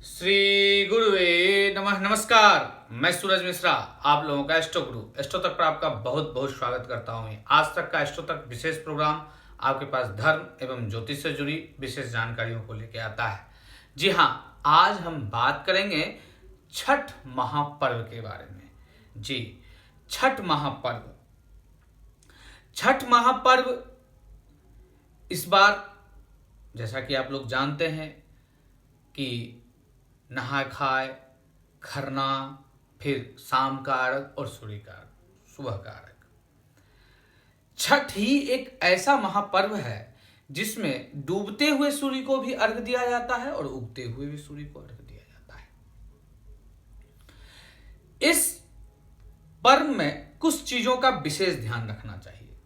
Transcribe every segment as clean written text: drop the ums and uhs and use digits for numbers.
श्री गुरुवे नमः। नमस्कार, मैं सूरज मिश्रा आप लोगों का एस्ट्रो गुरु एस्ट्रो तक पर आपका बहुत बहुत स्वागत करता हूँ। आज तक का एस्ट्रो तक विशेष प्रोग्राम आपके पास धर्म एवं ज्योतिष से जुड़ी विशेष जानकारियों को लेकर आता है। जी हाँ, आज हम बात करेंगे छठ महापर्व के बारे में। जी, छठ महापर्व। छठ महापर्व इस बार जैसा कि आप लोग जानते हैं कि नहाय खाए, खरना, फिर शाम का अर्घ और सूर्य का अर्घ, सुबह का अर्घ। छठ ही एक ऐसा महापर्व है जिसमें डूबते हुए सूर्य को भी अर्घ दिया जाता है और उगते हुए भी सूर्य को अर्घ दिया जाता है। इस पर्व में कुछ चीजों का विशेष ध्यान रखना चाहिए,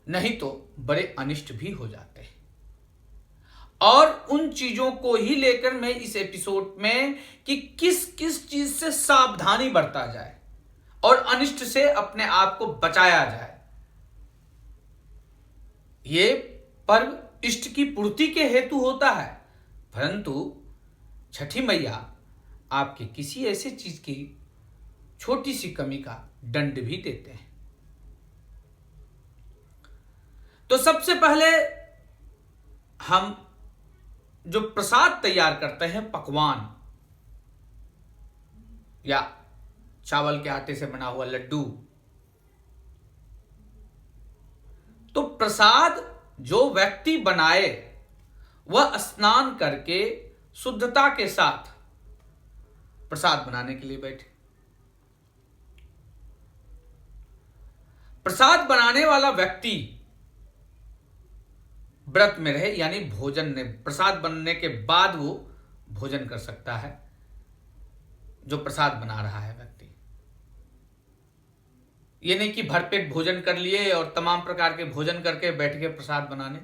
नहीं तो बड़े अनिष्ट भी हो जाते हैं। और उन चीजों को ही लेकर मैं इस एपिसोड में कि किस किस चीज से सावधानी बरता जाए और अनिष्ट से अपने आप को बचाया जाए। ये पर्व इष्ट की पूर्ति के हेतु होता है, परंतु छठी मैया आपके किसी ऐसे चीज की छोटी सी कमी का दंड भी देते हैं। तो सबसे पहले हम जो प्रसाद तैयार करते हैं, पकवान या चावल के आटे से बना हुआ लड्डू, तो प्रसाद जो व्यक्ति बनाए वह स्नान करके शुद्धता के साथ प्रसाद बनाने के लिए बैठे। प्रसाद बनाने वाला व्यक्ति व्रत में रहे, यानी भोजन ने प्रसाद बनने के बाद वो भोजन कर सकता है। जो प्रसाद बना रहा है व्यक्ति, ये नहीं कि भरपेट भोजन कर लिए और तमाम प्रकार के भोजन करके बैठ के प्रसाद बनाने,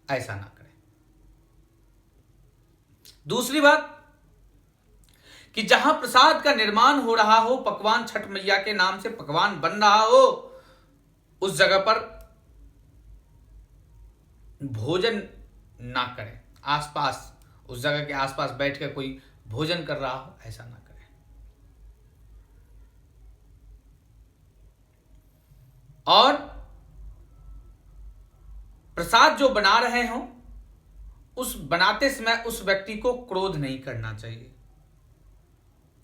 ऐसा ना करें। दूसरी बात कि जहां प्रसाद का निर्माण हो रहा हो, पकवान छठ मैया के नाम से पकवान बन रहा हो, उस जगह पर भोजन ना करें। आसपास, उस जगह के आसपास बैठ कर कोई भोजन कर रहा हो, ऐसा ना करें। और प्रसाद जो बना रहे हो, उस बनाते समय उस व्यक्ति को क्रोध नहीं करना चाहिए।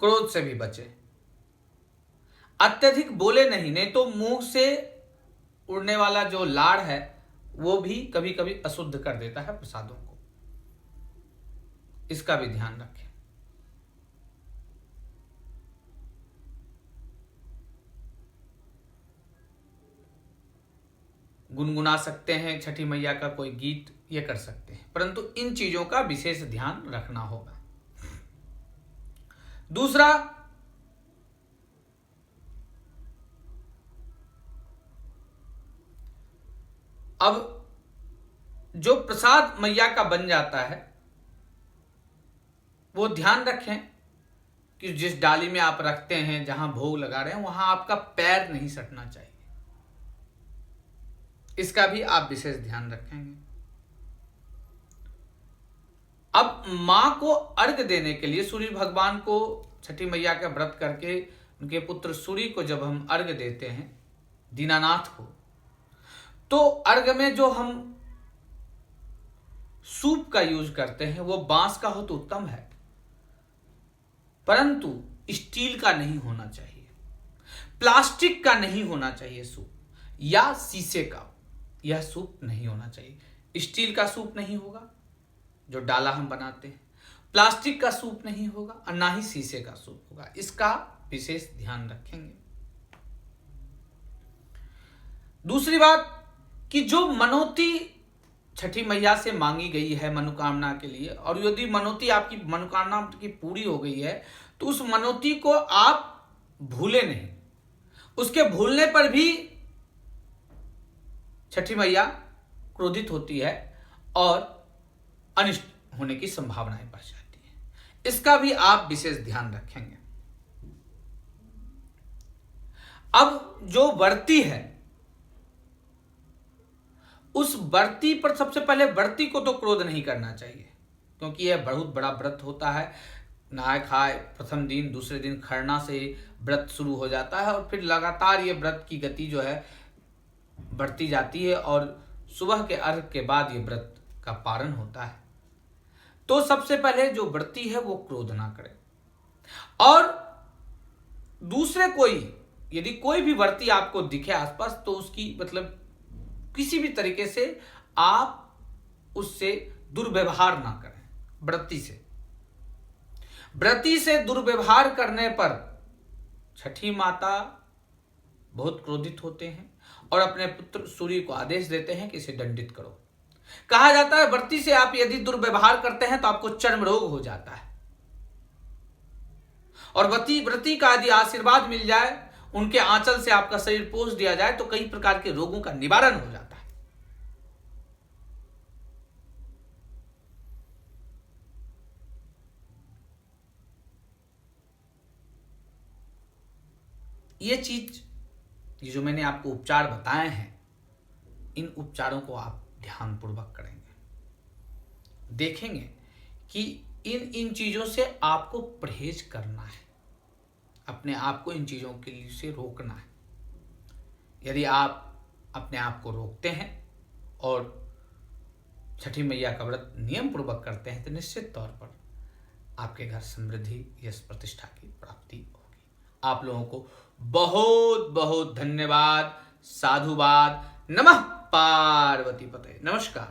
क्रोध से भी बचे, अत्यधिक बोले नहीं तो मुंह से उड़ने वाला जो लाड़ है वो भी कभी कभी अशुद्ध कर देता है प्रसादों को। इसका भी ध्यान रखें। गुनगुना सकते हैं छठी मैया का कोई गीत, ये कर सकते हैं, परंतु इन चीजों का विशेष ध्यान रखना होगा। दूसरा, अब जो प्रसाद मैया का बन जाता है, वो ध्यान रखें कि जिस डाली में आप रखते हैं, जहां भोग लगा रहे हैं, वहां आपका पैर नहीं सटना चाहिए। इसका भी आप विशेष ध्यान रखेंगे। अब मां को अर्घ देने के लिए, सूर्य भगवान को, छठी मैया का व्रत करके उनके पुत्र सूर्य को जब हम अर्घ देते हैं, दीनानाथ को, तो अर्घ में जो हम सूप का यूज करते हैं वो बांस का हो तो उत्तम है, परंतु स्टील का नहीं होना चाहिए, प्लास्टिक का नहीं होना चाहिए सूप, या शीशे का यह सूप नहीं होना चाहिए। स्टील का सूप नहीं होगा जो डाला हम बनाते हैं, प्लास्टिक का सूप नहीं होगा और ना ही शीशे का सूप होगा। इसका विशेष ध्यान रखेंगे। दूसरी बात कि जो मनोती छठी मैया से मांगी गई है मनोकामना के लिए, और यदि मनोती आपकी मनोकामना की पूरी हो गई है, तो उस मनोती को आप भूले नहीं। उसके भूलने पर भी छठी मैया क्रोधित होती है और अनिष्ट होने की संभावनाएं बढ़ जाती है। इसका भी आप विशेष ध्यान रखेंगे। अब जो व्रती है, उस व्रती पर सबसे पहले व्रती को तो क्रोध नहीं करना चाहिए, क्योंकि यह बहुत बड़ा व्रत होता है। नहाय खाए प्रथम दिन, दूसरे दिन खरना से व्रत शुरू हो जाता है और फिर लगातार ये व्रत की गति जो है बढ़ती जाती है और सुबह के अर्घ के बाद ये व्रत का पारण होता है। तो सबसे पहले जो व्रती है वो क्रोध ना करे, और दूसरे कोई यदि कोई भी व्रती आपको दिखे आसपास तो उसकी मतलब किसी भी तरीके से आप उससे दुर्व्यवहार ना करें। व्रती से दुर्व्यवहार करने पर छठी माता बहुत क्रोधित होते हैं और अपने पुत्र सूर्य को आदेश देते हैं कि इसे दंडित करो। कहा जाता है व्रती से आप यदि दुर्व्यवहार करते हैं तो आपको चर्म रोग हो जाता है, और व्रती का यदि आशीर्वाद मिल जाए, उनके आंचल से आपका शरीर पोष दिया जाए तो कई प्रकार के रोगों का निवारण हो जाता है। ये जो मैंने आपको उपचार बताए हैं, इन उपचारों को आप ध्यानपूर्वक करेंगे, देखेंगे कि इन चीजों से आपको परहेज करना है, अपने आप को इन चीजों के लिए से रोकना है। यदि आप अपने आप को रोकते हैं और छठी मैया का व्रत नियम पूर्वक करते हैं तो निश्चित तौर पर आपके घर समृद्धि, यश, प्रतिष्ठा की प्राप्ति होगी। आप लोगों को बहुत बहुत धन्यवाद, साधुवाद। नमः पार्वती पते। नमस्कार।